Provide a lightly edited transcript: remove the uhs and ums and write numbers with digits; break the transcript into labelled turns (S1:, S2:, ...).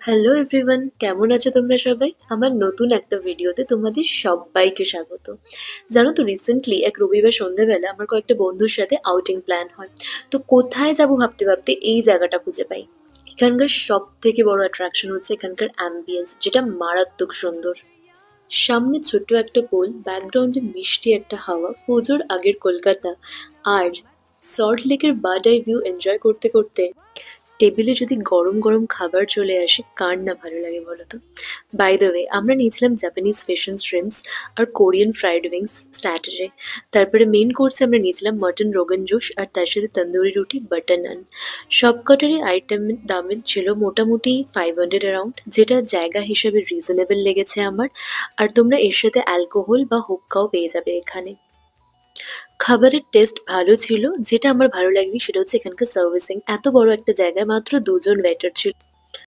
S1: Hello everyone, কেমন আছো তোমরা সবাই? আমার নতুন একটা ভিডিওতে তোমাদের সব্বাইকে স্বাগত। জানো তো রিসেন্টলি এক রবিবার সন্ধ্যেবেলা আমার কয়েকটা বন্ধুর সাথে আউটিং প্ল্যান হয়। তো কোথায় যাবো ভাবতে ভাবতে এই জায়গাটা খুঁজে পাই। এখানকার সবথেকে বড় অ্যাট্রাকশন হচ্ছে এখানকার অ্যাম্বিয়েন্স, যেটা মারাত্মক সুন্দর। সামনে ছোট্ট একটা পোল, ব্যাকগ্রাউন্ডে মিষ্টি একটা হাওয়া, পুজোর আগের কলকাতা, আর সল্ট লেকের বার্ড আই ভিউ এনজয় করতে করতে টেবিলে যদি গরম গরম খাবার চলে আসে, কার না ভালো লাগে বলো তো? বাই দ্য ওয়ে, আমরা নিয়েছিলাম জাপানিজ ফিশ এন্ড শ্রিম্পস আর কোরিয়ান ফ্রাইড উইংস স্টার্টারে। তারপরে মেইন কোর্সে আমরা নিয়েছিলাম মটন রোগান জোশ আর তার সাথে তন্দুরি রুটি, বাটার নান। সবকটারই আইটেমের দামের ছিল মোটামুটি 500 অ্যারাউন্ড, যেটা জায়গা হিসেবে রিজনেবল লেগেছে আমার। আর তোমরা এর সাথে অ্যালকোহল বা হুক্কাও পেয়ে যাবে এখানে। খাবারের টেস্ট ভালো ছিল। যেটা আমার ভালো লাগেনি সেটা হচ্ছে এখানকার সার্ভিসিং। এত বড় একটা জায়গায় মাত্র ২ জন ওয়েটার ছিল।